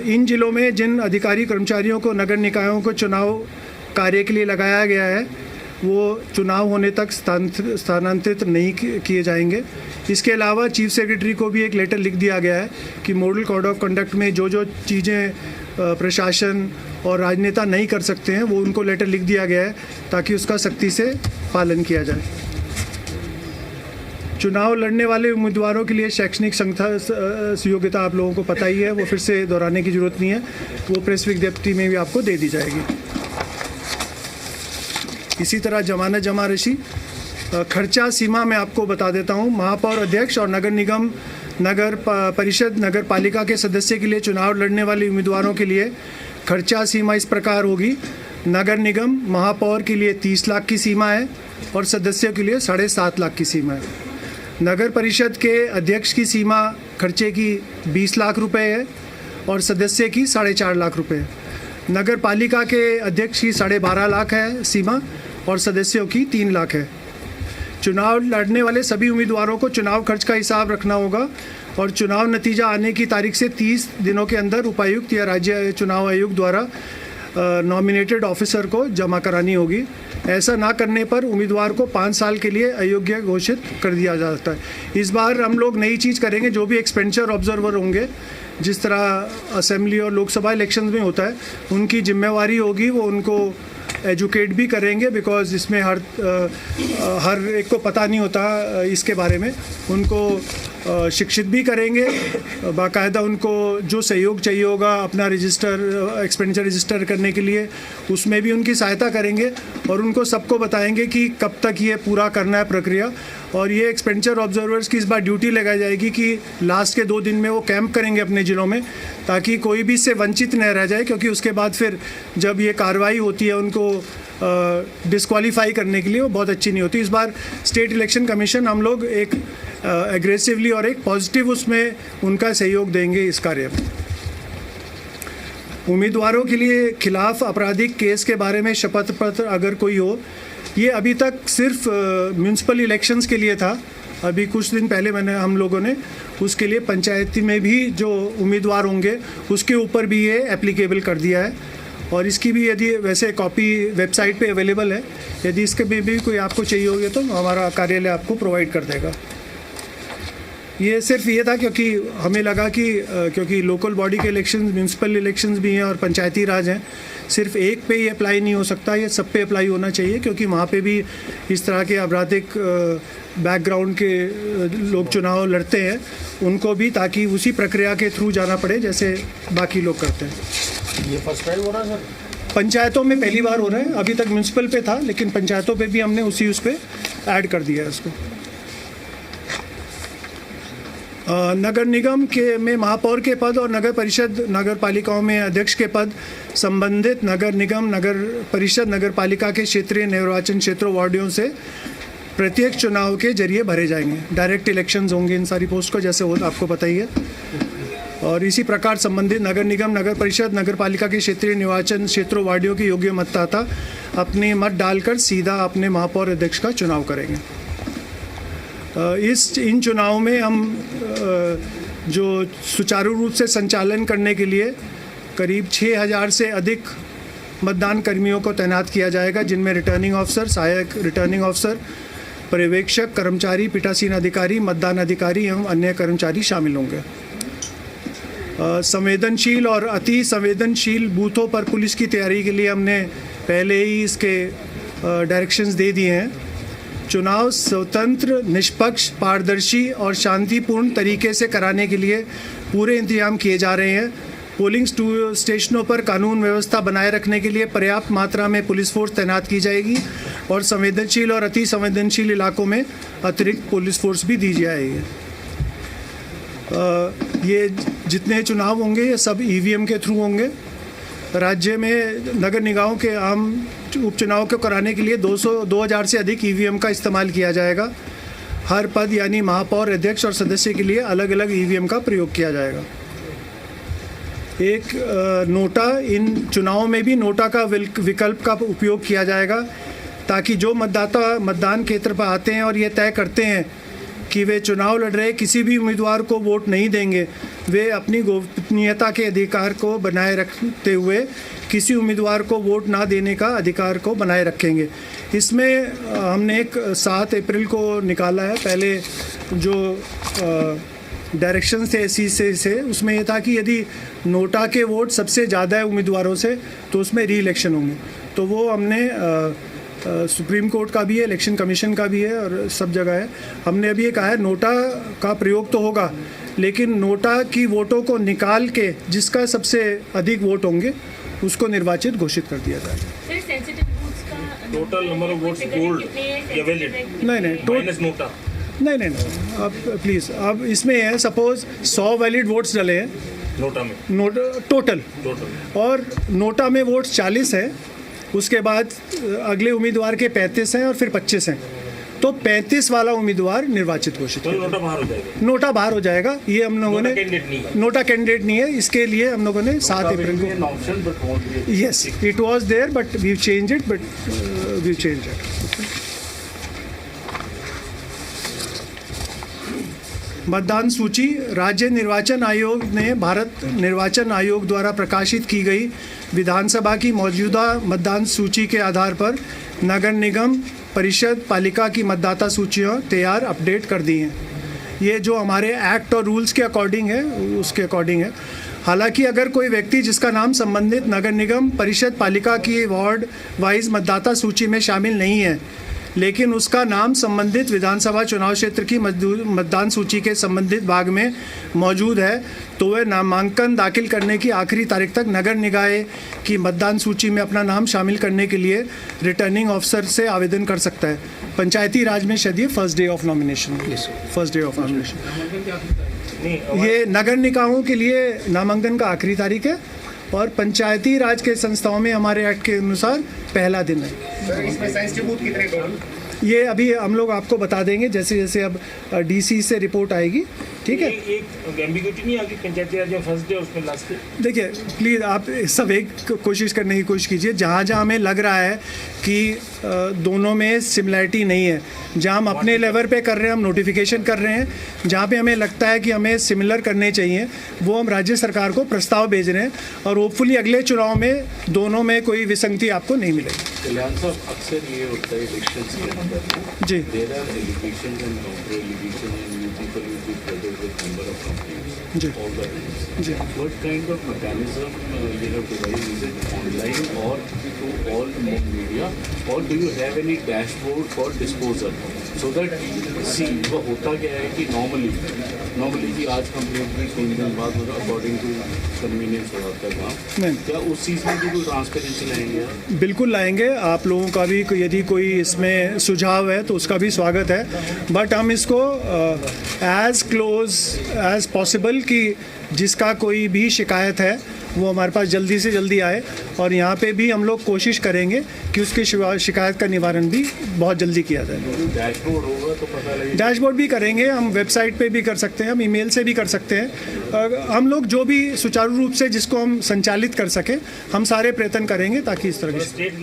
इन जिलों में जिन अधिकारी कर्मचारियों को नगर निकायों को चुनाव कार्य के लिए लगाया गया है वो चुनाव होने तक स्थानांतरित नहीं किए जाएंगे। इसके अलावा चीफ सेक्रेटरी को भी एक लेटर लिख दिया गया है कि मॉडल कोड ऑफ कंडक्ट में जो जो चीज़ें प्रशासन और राजनेता नहीं कर सकते हैं वो उनको लेटर लिख दिया गया है ताकि उसका सख्ती से पालन किया जाए। चुनाव लड़ने वाले उम्मीदवारों के लिए शैक्षणिक संस्था योग्यता आप लोगों को पता ही है, वो फिर से दोहराने की ज़रूरत नहीं है, वो प्रेस विज्ञप्ति में भी आपको दे दी जाएगी। इसी तरह जमानत जमा राशि खर्चा सीमा मैं आपको बता देता हूँ। महापौर अध्यक्ष और नगर निगम, नगर परिषद, नगर पालिका के सदस्य के लिए चुनाव लड़ने वाले उम्मीदवारों के लिए खर्चा सीमा इस प्रकार होगी। नगर निगम महापौर के लिए 30 लाख की सीमा है और सदस्यों के लिए 7.5 लाख की सीमा है। नगर परिषद के अध्यक्ष की सीमा खर्चे की 20 लाख रुपए है और सदस्य की 4.5 लाख रुपए है। नगर पालिका के अध्यक्ष की 12.5 लाख है सीमा और सदस्यों की 3 लाख है। चुनाव लड़ने वाले सभी उम्मीदवारों को चुनाव खर्च का हिसाब रखना होगा और चुनाव नतीजा आने की तारीख से 30 दिनों के अंदर उपायुक्त या राज्य चुनाव आयोग द्वारा नॉमिनेटेड ऑफिसर को जमा करानी होगी। ऐसा ना करने पर उम्मीदवार को 5 साल के लिए अयोग्य घोषित कर दिया जा सकता है। इस बार हम लोग नई चीज़ करेंगे, जो भी एक्सपेंडिचर ऑब्जर्वर होंगे, जिस तरह असेंबली और लोकसभा इलेक्शन में होता है, उनकी जिम्मेवारी होगी वो उनको एजुकेट भी करेंगे, बिकॉज इसमें हर एक को पता नहीं होता इसके बारे में, उनको शिक्षित भी करेंगे, बाकायदा उनको जो सहयोग चाहिए होगा अपना रजिस्टर एक्सपेंडिचर रजिस्टर करने के लिए उसमें भी उनकी सहायता करेंगे और उनको सबको बताएंगे कि कब तक ये पूरा करना है प्रक्रिया। और ये एक्सपेंडिचर ऑब्जर्वर्स की इस बार ड्यूटी लगाई जाएगी कि लास्ट के 2 दिन में वो कैंप करेंगे अपने ज़िलों में, ताकि कोई भी इससे वंचित न रह जाए, क्योंकि उसके बाद फिर जब ये कार्रवाई होती है उनको डिस्क्वालीफाई करने के लिए वो बहुत अच्छी नहीं होती। इस बार स्टेट इलेक्शन कमीशन हम लोग एक एग्रेसिवली और एक पॉजिटिव उसमें उनका सहयोग देंगे इस कार्य में। उम्मीदवारों के लिए खिलाफ आपराधिक केस के बारे में शपथ पत्र अगर कोई हो, ये अभी तक सिर्फ म्यूनसिपल इलेक्शंस के लिए था। अभी कुछ दिन पहले हम लोगों ने उसके लिए पंचायती में भी जो उम्मीदवार होंगे उसके ऊपर भी ये एप्लीकेबल कर दिया है और इसकी भी यदि वैसे कॉपी वेबसाइट पे अवेलेबल है, यदि इसके में भी कोई आपको चाहिए होगी तो हमारा कार्यालय आपको प्रोवाइड कर देगा। ये सिर्फ ये था क्योंकि हमें लगा कि क्योंकि लोकल बॉडी के इलेक्शंस, म्यूनसिपल इलेक्शंस भी हैं और पंचायती राज हैं, सिर्फ एक पे ही अप्लाई नहीं हो सकता, ये सब पे अप्लाई होना चाहिए, क्योंकि वहाँ पे भी इस तरह के आपराधिक बैकग्राउंड के लोग चुनाव लड़ते हैं उनको भी, ताकि उसी प्रक्रिया के थ्रू जाना पड़े जैसे बाकी लोग करते हैं। ये फर्स्ट टाइम हो रहा है सर? पंचायतों में पहली बार हो रहा है, अभी तक म्यूनसिपल पे था लेकिन पंचायतों पे भी हमने उस पे ऐड कर दिया है इसको। नगर निगम के में महापौर के पद और नगर परिषद नगर पालिकाओं में अध्यक्ष के पद संबंधित नगर निगम, नगर परिषद, नगर पालिका के क्षेत्रीय निर्वाचन क्षेत्रों वार्डों से प्रत्येक चुनाव के जरिए भरे जाएंगे। डायरेक्ट इलेक्शंस होंगे इन सारी पोस्ट को, जैसे वो आपको पता ही है। और इसी प्रकार संबंधित नगर निगम, नगर परिषद, नगर पालिका के क्षेत्रीय निर्वाचन क्षेत्रों वार्डों के योग्य मतदाता अपने मत डालकर सीधा अपने महापौर अध्यक्ष का चुनाव करेंगे। इन चुनाव में हम जो सुचारू रूप से संचालन करने के लिए करीब 6000 से अधिक मतदान कर्मियों को तैनात किया जाएगा, जिनमें रिटर्निंग अफसर, सहायक रिटर्निंग अफसर, पर्यवेक्षक, कर्मचारी, पीठासीन अधिकारी, मतदान अधिकारी एवं अन्य कर्मचारी शामिल होंगे। संवेदनशील और अति संवेदनशील बूथों पर पुलिस की तैयारी के लिए हमने पहले ही इसके डायरेक्शंस दे दिए हैं। चुनाव स्वतंत्र, निष्पक्ष, पारदर्शी और शांतिपूर्ण तरीके से कराने के लिए पूरे इंतजाम किए जा रहे हैं। पोलिंग स्टेशनों पर कानून व्यवस्था बनाए रखने के लिए पर्याप्त मात्रा में पुलिस फोर्स तैनात की जाएगी और संवेदनशील और अति संवेदनशील इलाकों में अतिरिक्त पुलिस फोर्स भी दी जाएगी। ये जितने चुनाव होंगे ये सब ईवीएम के थ्रू होंगे। राज्य में नगर निकायों के आम उपचुनाव को कराने के लिए 2000 से अधिक ईवीएम का इस्तेमाल किया जाएगा। हर पद यानी महापौर, अध्यक्ष और सदस्य के लिए अलग अलग ईवीएम का प्रयोग किया जाएगा। एक नोटा, इन चुनावों में भी नोटा का विकल्प का उपयोग किया जाएगा, ताकि जो मतदाता मतदान केंद्र पर आते हैं और ये तय करते हैं कि वे चुनाव लड़ रहे किसी भी उम्मीदवार को वोट नहीं देंगे। वे अपनी गोपनीयता के अधिकार को बनाए रखते हुए किसी उम्मीदवार को वोट ना देने का अधिकार को बनाए रखेंगे। इसमें हमने एक 7 अप्रैल को निकाला है। पहले जो डायरेक्शन थे SC से उसमें यह था कि यदि नोटा के वोट सबसे ज़्यादा है उम्मीदवारों से तो उसमें री इलेक्शन होंगे। तो वो हमने सुप्रीम कोर्ट का भी है, इलेक्शन कमीशन का भी है और सब जगह है। हमने अभी ये कहा है नोटा का प्रयोग तो होगा, लेकिन नोटा की वोटों को निकाल के जिसका सबसे अधिक वोट होंगे उसको निर्वाचित घोषित कर दिया जाएगा। Total number of votes polled या वैलिड नहीं माइनस नोटा नहीं अब प्लीज़, अब इसमें है सपोज 100 वैलिड वोट्स डले हैं नोटा में टोटल टोटल और नोटा में वोट्स 40 हैं, उसके बाद अगले उम्मीदवार के 35 हैं और फिर 25 हैं, तो 35 वाला उम्मीदवार निर्वाचित घोषित तो नोटा बाहर हो जाएगा। नोटा बाहर हो जाएगा। ये हम लोगों ने नोटा कैंडिडेट नहीं है, इसके लिए हम लोगों ने 7 अप्रैल को yes it was there but we change it मतदान सूची। राज्य निर्वाचन आयोग ने भारत निर्वाचन आयोग द्वारा प्रकाशित की गई विधानसभा की मौजूदा मतदान सूची के आधार पर नगर निगम परिषद पालिका की मतदाता सूचियाँ तैयार अपडेट कर दी हैं। ये जो हमारे एक्ट और रूल्स के अकॉर्डिंग है उसके अकॉर्डिंग है। हालांकि अगर कोई व्यक्ति जिसका नाम संबंधित नगर निगम परिषद पालिका की वार्ड वाइज मतदाता सूची में शामिल नहीं है, लेकिन उसका नाम संबंधित विधानसभा चुनाव क्षेत्र की मतदान सूची के संबंधित भाग में मौजूद है, तो वह नामांकन दाखिल करने की आखिरी तारीख तक नगर निकाय की मतदान सूची में अपना नाम शामिल करने के लिए रिटर्निंग ऑफिसर से आवेदन कर सकता है। पंचायती राज में शायद ये फर्स्ट डे ऑफ नॉमिनेशन। ये नगर निकायों के लिए नामांकन का आखिरी तारीख है और पंचायती राज के संस्थाओं में हमारे एक्ट के अनुसार पहला दिन है। सर, इसमें सेंसिटिव बूथ कितने टोटल? ये अभी हम लोग आपको बता देंगे जैसे जैसे अब DC से रिपोर्ट आएगी, ठीक है। एक एम्बिग्यूटी नहीं आगे पंचायती राज में फर्स्ट डे और उसमें लास्ट डे। देखिए प्लीज़ आप सब एक कोशिश करने की कोशिश कीजिए। जहाँ जहाँ हमें लग रहा है कि दोनों में सिमिलैरिटी नहीं है, जहाँ हम अपने लेवल पे कर रहे हैं हम नोटिफिकेशन कर रहे हैं, जहाँ पे हमें लगता है कि हमें सिमिलर करने चाहिए वो हम राज्य सरकार को प्रस्ताव भेज रहे हैं और होपफुली अगले चुनाव में दोनों में कोई विसंगति आपको नहीं मिलेगी। कल्याण साहब, अक्सर ये होता है इलेक्शंस के अंदर जी there are allegations and counter allegation and you people will be present with number of complaints जी ऑल द टाइम। जी what kind of mechanism you have devised? Is it online or through all media, or do you have any dashboard for disposal so that see वो होता क्या है कि normally कि आज complaint की 3 दिन बाद अकॉर्डिंग टू कन्वीनियंस हो जाता है काम। नहीं, क्या उस चीज़ में भी कोई ट्रांसपेरेंसी लाएंगे आप? बिल्कुल लाएंगे। आप लोगों का भी यदि कोई इसमें सुझाव है तो उसका भी स्वागत है, बट हम इसको एज क्लोज एज पॉसिबल कि जिसका कोई भी शिकायत है वो हमारे पास जल्दी से जल्दी आए और यहाँ पे भी हम लोग कोशिश करेंगे कि उसकी शिकायत का निवारण भी बहुत जल्दी किया जाए। डैशबोर्ड होगा तो पता लगेगा। डैशबोर्ड भी करेंगे, हम वेबसाइट पे भी कर सकते हैं, हम ईमेल से भी कर सकते हैं। हम लोग जो भी सुचारू रूप से जिसको हम संचालित कर सकें हम सारे प्रयत्न करेंगे ताकि इस तरह की स्टेट